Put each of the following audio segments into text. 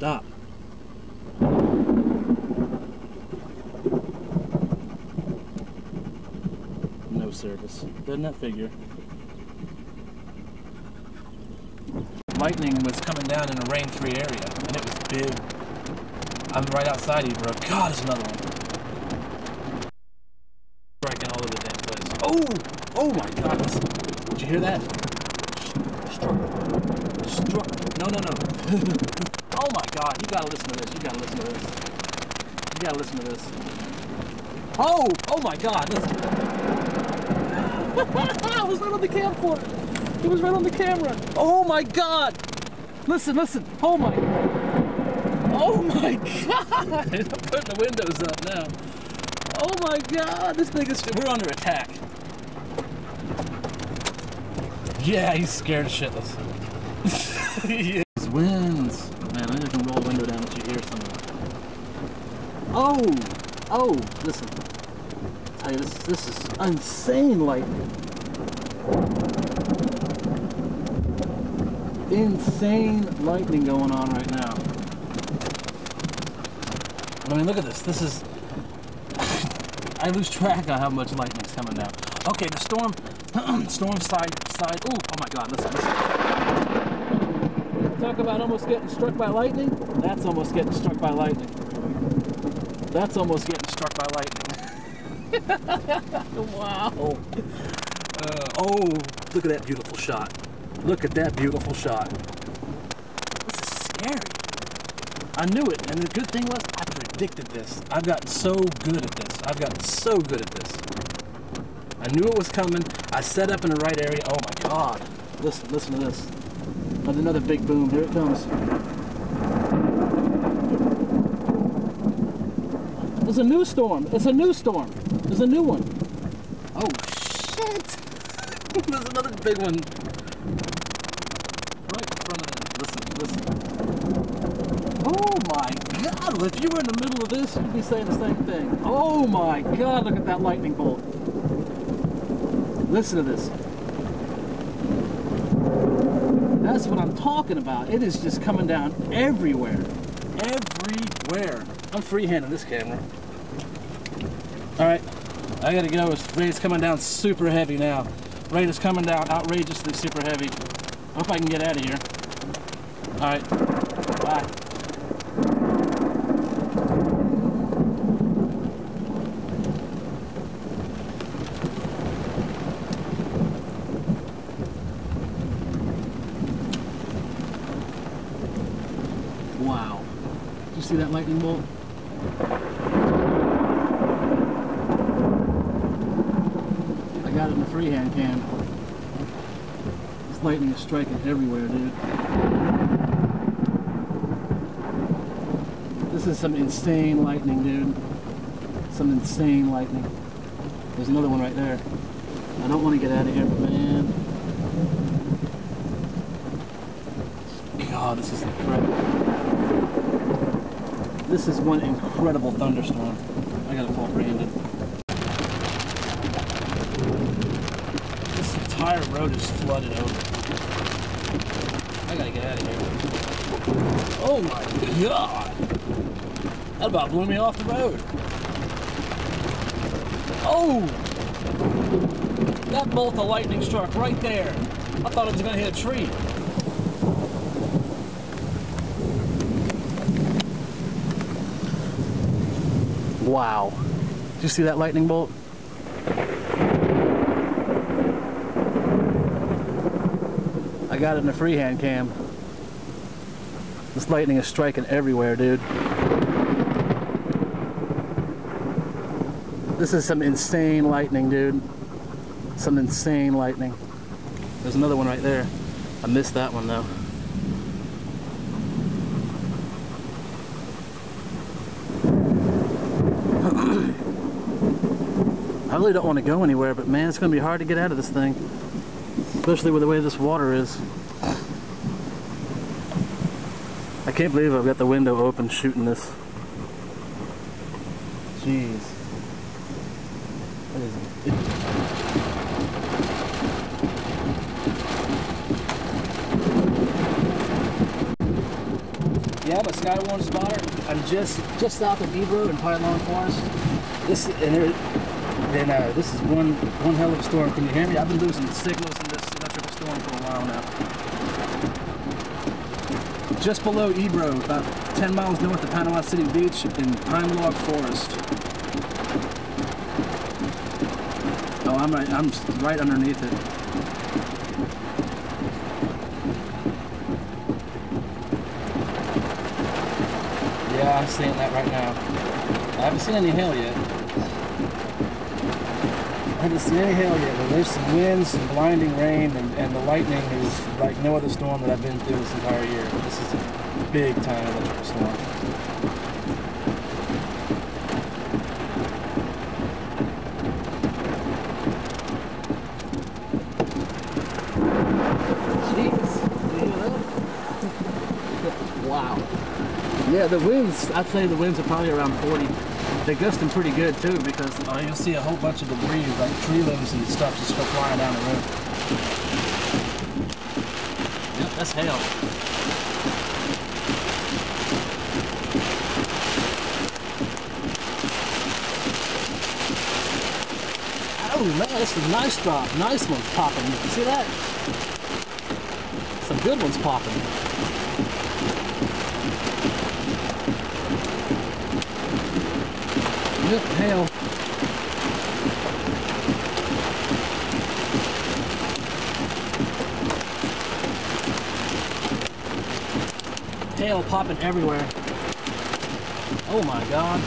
stop. No service. Doesn't that figure? Lightning was coming down in a rain-free area, and it was big. I'm right outside Ebro. God, there's another one. Striking all over the damn place. Oh! Oh my God! Listen. Did you hear that? Struck. No. Oh my God! You gotta listen to this. You gotta listen to this. You gotta listen to this. Oh! Oh my God! Listen. It was right on the camcorder. It was right on the camera. Oh my God! Listen. Oh my God! I'm putting the windows up now. Oh my God! This thing is. We're under attack. Yeah, he's scared shitless. Yeah. These winds. Man, I can roll the window down that you hear something. Oh! Listen. I tell you, this is insane lightning. Insane lightning going on right now. I mean, look at this. This is... I lose track on how much lightning's coming down. Okay, the storm side. Oh my God, listen. Talk about almost getting struck by lightning. That's almost getting struck by lightning. That's almost getting struck by lightning. Wow. Oh, look at that beautiful shot. Look at that beautiful shot. This is scary. I knew it, and the good thing was I predicted this. I've gotten so good at this. I knew it was coming. I set up in the right area. Oh my God. Listen to this. Another big boom. Here it comes. There's a new storm. It's a new storm. There's a new one. Oh shit. There's another big one. Right in front of them. Listen. Oh my God. If you were in the middle of this, you'd be saying the same thing. Oh my God. Look at that lightning bolt. Listen to this. That's what I'm talking about. It is just coming down everywhere. Everywhere. I'm freehanding this camera. Alright, I gotta go. Rain's coming down super heavy now. Rain is coming down outrageously super heavy. I hope I can get out of here. Alright, bye. Wow. Did you see that lightning bolt? I got it in the freehand cam. This lightning is striking everywhere, dude. This is some insane lightning, dude. Some insane lightning. There's another one right there. I don't want to get out of here, but man. God, this is incredible. This is one incredible thunderstorm. I gotta call Brandon. This entire road is flooded over. I gotta get out of here. Oh my God! That about blew me off the road. Oh! That bolt of lightning struck right there. I thought it was gonna hit a tree. Wow. Did you see that lightning bolt? I got it in the freehand cam. This lightning is striking everywhere, dude. This is some insane lightning, dude. Some insane lightning. There's another one right there. I missed that one though. I really don't want to go anywhere, but man, it's going to be hard to get out of this thing. Especially with the way this water is. I can't believe I've got the window open shooting this. Jeez. What is it? Yeah, I'm a Skywarn spotter. I'm just south of Ebro in Pylon Forest. This is one hell of a storm. Can you hear me? I've been losing signals in this electrical storm for a while now. Just below Ebro, about 10 miles north of Panama City Beach in Pine Log Forest. Oh, I'm right underneath it. Yeah, I'm seeing that right now. I haven't seen any hail yet. I haven't seen any hail yet, but there's some winds and blinding rain, and the lightning is like no other storm that I've been through this entire year. This is a big time electrical storm. Jeez, you hear that? Wow. Yeah, the winds, I'd say the winds are probably around 40. They're gusting pretty good too, because you'll see a whole bunch of debris, like tree limbs and stuff, just go flying down the road. Yep, that's hail. Oh man, that's a nice drop. Nice one's popping. You see that? Some good ones popping. Yep, hail. Hail popping everywhere. Oh my God.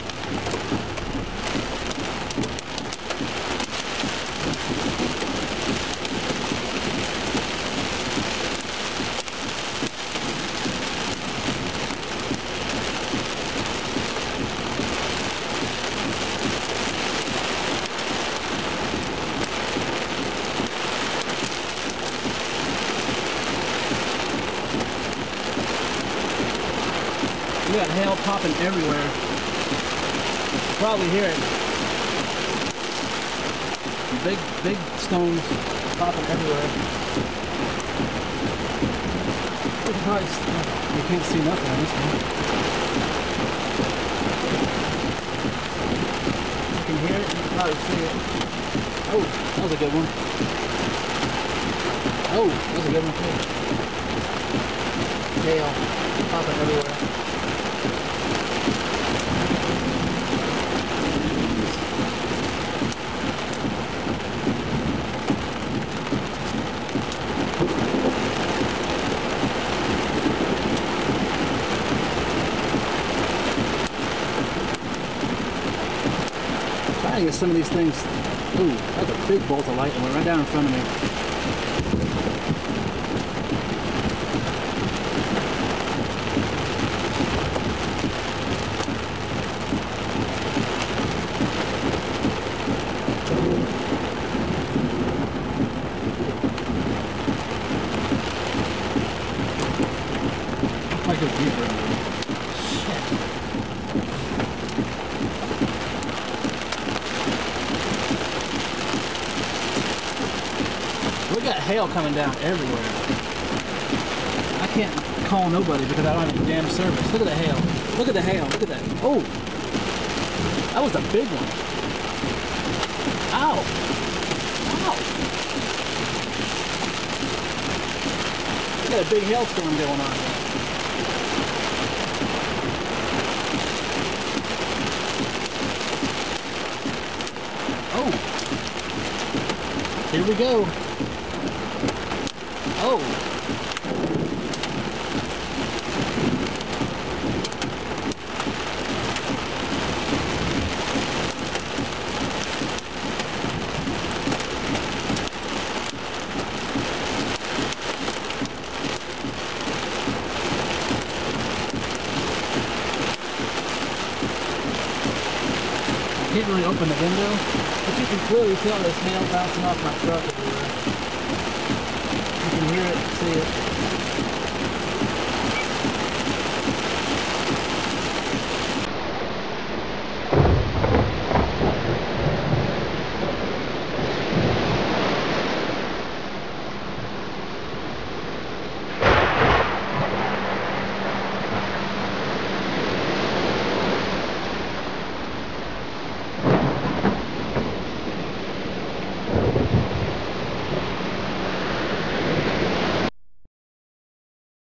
We got hail popping everywhere. You probably hear it. Big stones popping everywhere. You can't see nothing on this one. You can hear it, you can probably see it. Oh, that was a good one. Oh, that was a good one too. Hail popping everywhere. Trying to get some of these things. Ooh, that's a big bolt of light and went right down in front of me. I go deeper. Shit. We got hail coming down everywhere. I can't call nobody because I don't have any damn service. Look at the hail. Look at the hail. Look at that. Oh, that was a big one. Ow. Ow. We got a big hailstorm going on here. Oh, here we go. Oh. Can't really open the window, but you can clearly tell there's hail bouncing off my truck everywhere. You can hear it, see it.